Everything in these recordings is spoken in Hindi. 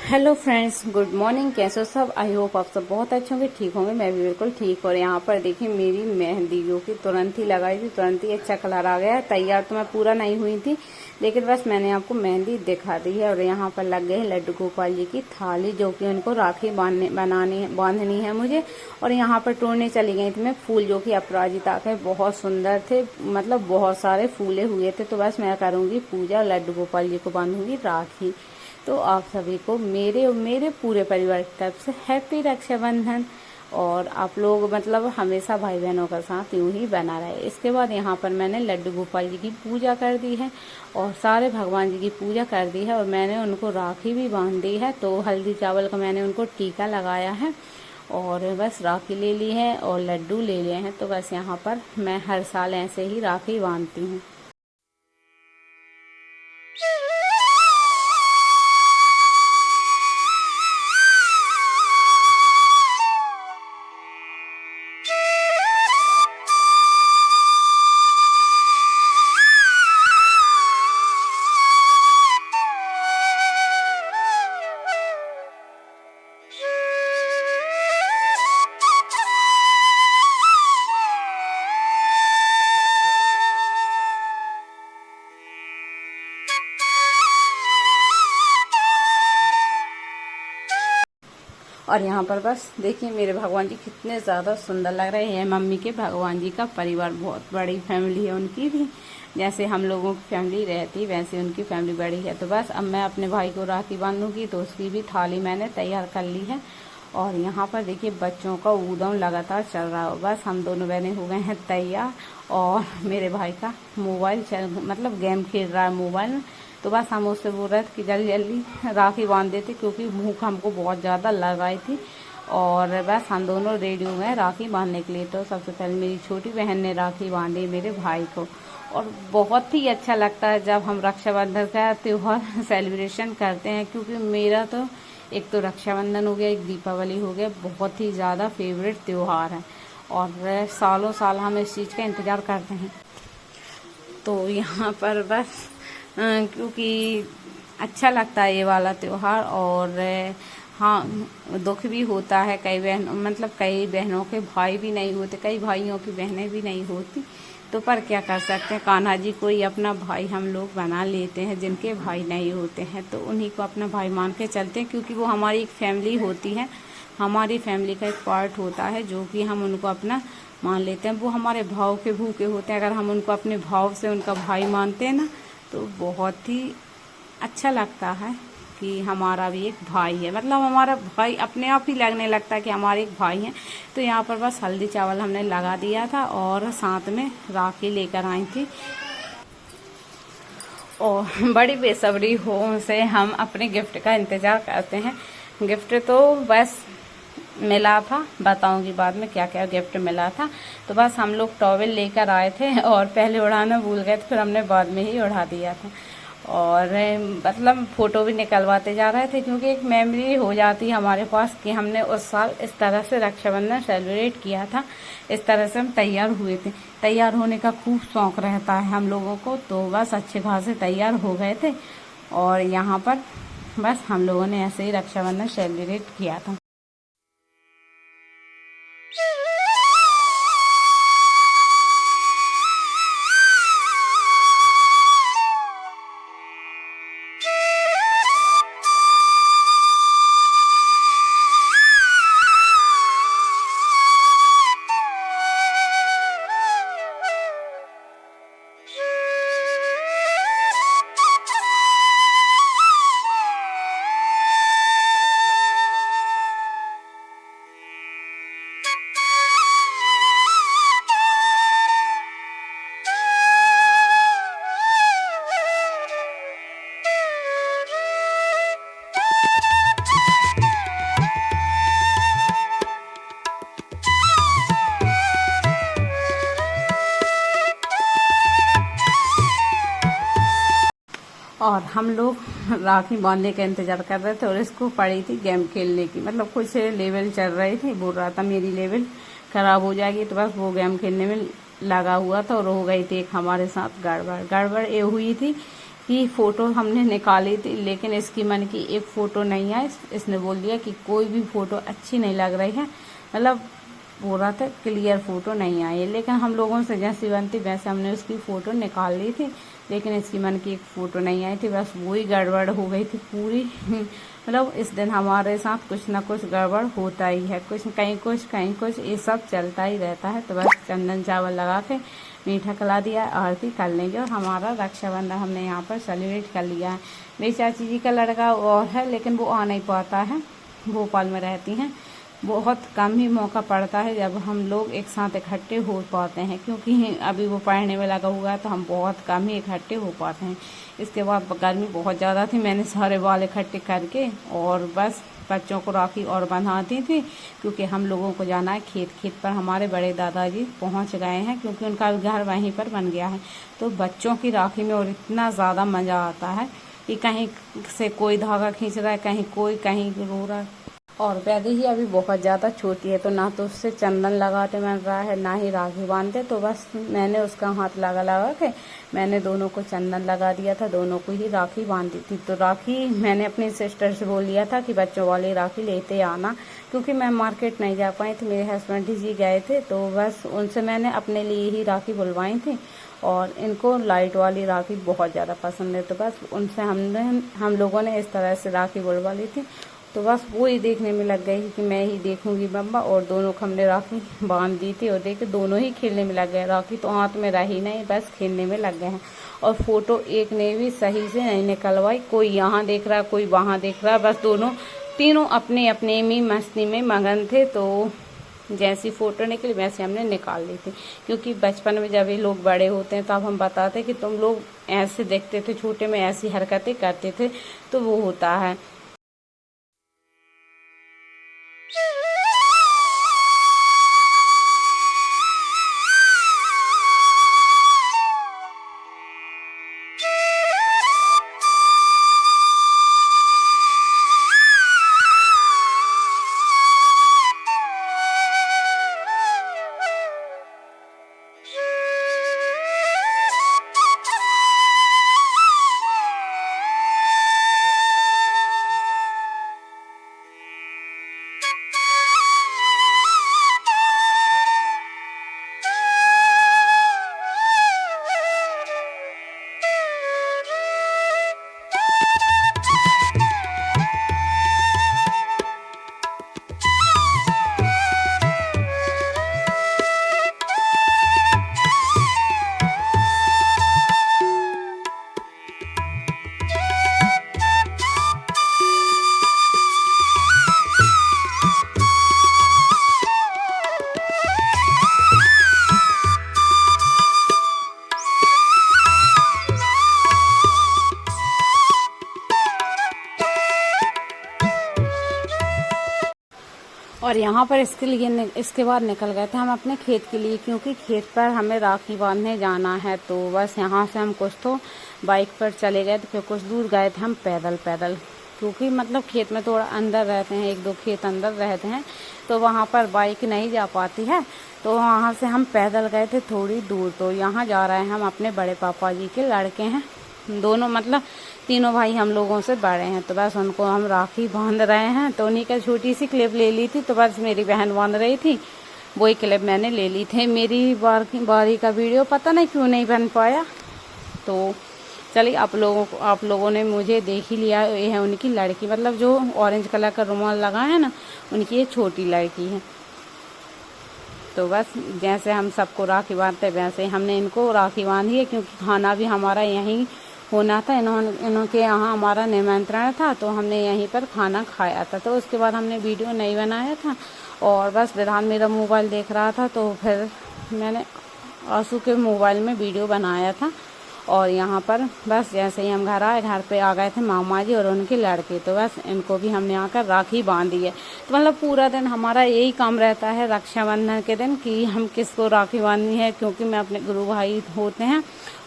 Hello friends, good morning. कैसे हो सब? आई होप आप सब बहुत अच्छे होंगे, ठीक होंगे। मैं भी बिल्कुल ठीक। और यहाँ पर देखिए मेरी मेहंदी जो कि तुरंत ही लगाई थी, तुरंत ही अच्छा कलर आ गया। तैयार तो मैं पूरा नहीं हुई थी, लेकिन बस मैंने आपको मेहंदी दिखा दी है। और यहाँ पर लग गए हैं लड्डू गोपाल जी की थाली, जो कि उनको राखी बांधनी है मुझे। और यहाँ पर तोड़ने चली गई थी मैं फूल, जो कि अपराजिता के बहुत सुंदर थे, मतलब बहुत सारे फूले हुए थे। तो बस मैं करूँगी पूजा, लड्डू गोपाल जी को बांधूंगी राखी। तो आप सभी को मेरे और मेरे पूरे परिवार की तरफ से हैप्पी रक्षाबंधन। और आप लोग मतलब हमेशा भाई बहनों का साथ यूं ही बना रहे। इसके बाद यहाँ पर मैंने लड्डू गोपाल जी की पूजा कर दी है और सारे भगवान जी की पूजा कर दी है। और मैंने उनको राखी भी बांध दी है। तो हल्दी चावल का मैंने उनको टीका लगाया है और बस राखी ले ली है और लड्डू ले लिए हैं। तो बस यहाँ पर मैं हर साल ऐसे ही राखी बांधती हूँ। और यहाँ पर बस देखिए मेरे भगवान जी कितने ज़्यादा सुंदर लग रहे हैं। मम्मी के भगवान जी का परिवार, बहुत बड़ी फैमिली है उनकी भी। जैसे हम लोगों की फैमिली रहती वैसे उनकी फैमिली बड़ी है। तो बस अब मैं अपने भाई को राखी बांधूंगी, तो उसकी भी थाली मैंने तैयार कर ली है। और यहाँ पर देखिए बच्चों का ऊधम लगातार चल रहा है। बस हम दोनों बहनें हो गए हैं तैयार। और मेरे भाई का मोबाइल मतलब गेम खेल रहा है मोबाइल में। तो बस हम उससे बोल रहे थे कि जल्दी जल्दी राखी बांध देते, क्योंकि भूख हमको बहुत ज़्यादा लगाई थी। और बस हम दोनों रेडी हो गए राखी बांधने के लिए। तो सबसे पहले मेरी छोटी बहन ने राखी बांधी मेरे भाई को। और बहुत ही अच्छा लगता है जब हम रक्षाबंधन का त्यौहार सेलिब्रेशन करते हैं, क्योंकि मेरा तो एक तो रक्षाबंधन हो गया, एक दीपावली हो गया, बहुत ही ज़्यादा फेवरेट त्यौहार है। और सालों साल हम इस चीज़ का इंतज़ार करते हैं। तो यहाँ पर बस क्योंकि अच्छा लगता है ये वाला त्यौहार। और हाँ, दुख भी होता है। कई बहनों के भाई भी नहीं होते, कई भाइयों की बहनें भी नहीं होती। तो पर क्या कर सकते हैं, कान्हा जी को ही अपना भाई हम लोग बना लेते हैं। जिनके भाई नहीं होते हैं तो उन्हीं को अपना भाई मान के चलते हैं, क्योंकि वो हमारी एक फैमिली होती है, हमारी फैमिली का एक पार्ट होता है, जो कि हम उनको अपना मान लेते हैं। वो हमारे भाव के भूखे होते हैं। अगर हम उनको अपने भाव से उनका भाई मानते हैं ना, तो बहुत ही अच्छा लगता है कि हमारा भी एक भाई है, मतलब हमारा भाई अपने आप ही लगने लगता है कि हमारे एक भाई हैं। तो यहाँ पर बस हल्दी चावल हमने लगा दिया था और साथ में राखी लेकर आई थी। और बड़ी बेसब्री हो से हम अपने गिफ्ट का इंतज़ार करते हैं। गिफ्ट तो बस मिला था, बताऊंगी बाद में क्या क्या गिफ्ट मिला था। तो बस हम लोग टॉवेल लेकर आए थे और पहले उड़ाना भूल गए थे, फिर हमने बाद में ही उड़ा दिया था। और मतलब फ़ोटो भी निकलवाते जा रहे थे, क्योंकि एक मेमोरी हो जाती है हमारे पास कि हमने उस साल इस तरह से रक्षाबंधन सेलिब्रेट किया था, इस तरह से हम तैयार हुए थे। तैयार होने का खूब शौक़ रहता है हम लोगों को। तो बस अच्छे खासे तैयार हो गए थे और यहाँ पर बस हम लोगों ने ऐसे ही रक्षाबंधन सेलिब्रेट किया था। और हम लोग राखी बांधने का इंतज़ार कर रहे थे और इसको पड़ी थी गेम खेलने की, मतलब कुछ लेवल चल रही थी। बोल रहा था मेरी लेवल ख़राब हो जाएगी, तो बस वो गेम खेलने में लगा हुआ था और हो गई थी एक हमारे साथ गड़बड़। गड़बड़ ये हुई थी की फ़ोटो हमने निकाली थी, लेकिन इसकी मन की एक फ़ोटो नहीं आई। इसने बोल दिया कि कोई भी फ़ोटो अच्छी नहीं लग रही है, मतलब बोल रहा था क्लियर फ़ोटो नहीं आई है। लेकिन हम लोगों से जैसी बनती वैसे हमने उसकी फ़ोटो निकाल ली थी, लेकिन इसकी मन की एक फ़ोटो नहीं आई थी। बस वही गड़बड़ हो गई थी पूरी। मतलब इस दिन हमारे साथ कुछ ना कुछ गड़बड़ होता ही है, कुछ कहीं कुछ ये सब चलता ही रहता है। तो बस चंदन चावल लगा के मीठा खिला दिया, आरती कर लेंगे और हमारा रक्षाबंधन हमने यहाँ पर सेलिब्रेट कर लिया है। मेरी चाची जी का लड़का और है, लेकिन वो आ नहीं पाता है, भोपाल में रहती हैं। बहुत कम ही मौका पड़ता है जब हम लोग एक साथ इकट्ठे हो पाते हैं, क्योंकि अभी वो पढ़ने में लगा हुआ है, तो हम बहुत कम ही इकट्ठे हो पाते हैं। इसके बाद गर्मी बहुत ज़्यादा थी, मैंने सारे बाल इकट्ठे करके और बस बच्चों को राखी और बंधाती थी, क्योंकि हम लोगों को जाना है खेत पर। हमारे बड़े दादाजी पहुंच गए हैं, क्योंकि उनका घर वहीं पर बन गया है। तो बच्चों की राखी में और इतना ज़्यादा मज़ा आता है कि कहीं से कोई धागा खींच रहा है, कहीं कोई कहीं रो रहा है। और वैदे ही अभी बहुत ज़्यादा छोटी है, तो ना तो उससे चंदन लगाते बन रहा है, ना ही राखी बांधते। तो बस मैंने उसका हाथ लगा के मैंने दोनों को चंदन लगा दिया था, दोनों को ही राखी बांधी थी। तो राखी मैंने अपनी सिस्टर से बोल दिया था कि बच्चों वाली राखी लेते आना, क्योंकि मैं मार्केट नहीं जा पाई थी, मेरे हस्बैंड जी गए थे। तो बस उनसे मैंने अपने लिए ही राखी बुलवाई थी, और इनको लाइट वाली राखी बहुत ज़्यादा पसंद है। तो बस उनसे हम लोगों ने इस तरह से राखी बुलवा ली थी। तो बस वो ही देखने में लग गई कि मैं ही देखूंगी बम्बा, और दोनों को हमने राखी बांध दी थी। और देखे दोनों ही खेलने में लग गए, राखी तो हाथ में रही नहीं, बस खेलने में लग गए हैं। और फोटो एक ने भी सही से नहीं निकलवाई, कोई यहाँ देख रहा कोई वहाँ देख रहा, बस तीनों अपने अपने में मस्ती में मगन थे। तो जैसी फ़ोटो निकली वैसे हमने निकाल ली थी, क्योंकि बचपन में जब ये लोग बड़े होते हैं तो अब हम बताते कि तुम लोग ऐसे देखते थे, छोटे में ऐसी हरकतें करते थे, तो वो होता है। और यहाँ पर इसके बाद निकल गए थे हम अपने खेत के लिए, क्योंकि खेत पर हमें राखी बांधने जाना है। तो बस यहाँ से हम कुछ तो बाइक पर चले गए थे, फिर कुछ दूर गए थे हम पैदल, क्योंकि मतलब खेत में थोड़ा अंदर रहते हैं, 1-2 खेत अंदर रहते हैं, तो वहाँ पर बाइक नहीं जा पाती है। तो वहाँ से हम पैदल गए थे थोड़ी दूर। तो यहाँ जा रहे हैं हम अपने बड़े पापा जी के लड़के हैं, दोनों मतलब तीनों भाई हम लोगों से बड़े हैं। तो बस उनको हम राखी बांध रहे हैं। तो उन्हीं का छोटी सी क्लिप ले ली थी, तो बस मेरी बहन बांध रही थी, वही क्लिप मैंने ले ली थी। मेरी बारी का वीडियो पता नहीं क्यों नहीं बन पाया। तो चलिए आप लोगों ने मुझे देख ही लिया। ये है उनकी लड़की, मतलब जो ऑरेंज कलर का रुमाल लगा है ना, उनकी ये छोटी लड़की है। तो बस जैसे हम सबको राखी बांधते वैसे हमने इनको राखी बांधी है, क्योंकि खाना भी हमारा यहीं होना था। इनके यहाँ हमारा निमंत्रण था, तो हमने यहीं पर खाना खाया था। तो उसके बाद हमने वीडियो नहीं बनाया था, और बस विधान मेरा मोबाइल देख रहा था, तो फिर मैंने आंसू के मोबाइल में वीडियो बनाया था। और यहाँ पर बस जैसे ही हम घर पे आ गए थे मामा जी और उनके लड़के, तो बस इनको भी हमने आकर राखी बांधी है। तो मतलब पूरा दिन हमारा यही काम रहता है रक्षाबंधन के दिन कि हम किसको राखी बांधनी है, क्योंकि मैं अपने गुरु भाई होते हैं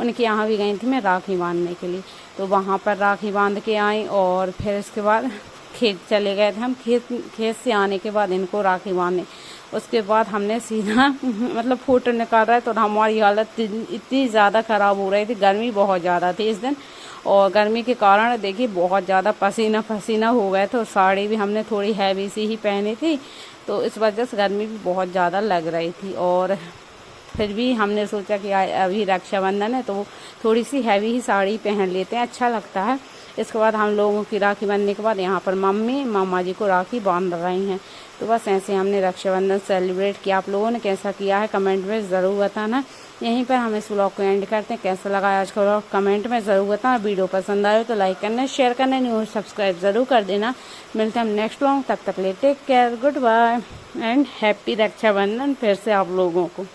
उनके यहाँ भी गई थी मैं राखी बांधने के लिए। तो वहाँ पर राखी बांध के आई, और फिर इसके बाद खेत चले गए थे हम। खेत से आने के बाद इनको राखी बांधने, उसके बाद हमने सीधा मतलब फ़ोटो निकाल रहे तो हमारी हालत इतनी ज़्यादा ख़राब हो रही थी, गर्मी बहुत ज़्यादा थी इस दिन, और गर्मी के कारण देखिए बहुत ज़्यादा पसीना पसीना हो गए थे। साड़ी भी हमने थोड़ी हैवी सी ही पहनी थी, तो इस वजह से गर्मी भी बहुत ज़्यादा लग रही थी। और फिर भी हमने सोचा कि अभी रक्षाबंधन है तो थोड़ी सी हैवी ही साड़ी पहन लेते हैं, अच्छा लगता है। इसके बाद हम लोगों की राखी बांधने के बाद यहाँ पर मम्मी मामा जी को राखी बांध रही हैं। तो बस ऐसे हमने रक्षाबंधन सेलिब्रेट किया। आप लोगों ने कैसा किया है कमेंट में ज़रूर बताना। यहीं पर हम इस व्लॉग को एंड करते हैं। कैसा लगा आज का व्लॉग कमेंट में ज़रूर बताना। वीडियो पसंद आए तो लाइक करना, शेयर करना, न्यू सब्सक्राइब ज़रूर कर देना। मिलते हैं हम नेक्स्ट व्लॉग, तब तक ले take care, goodbye and happy Rakshabandhan फिर से आप लोगों को।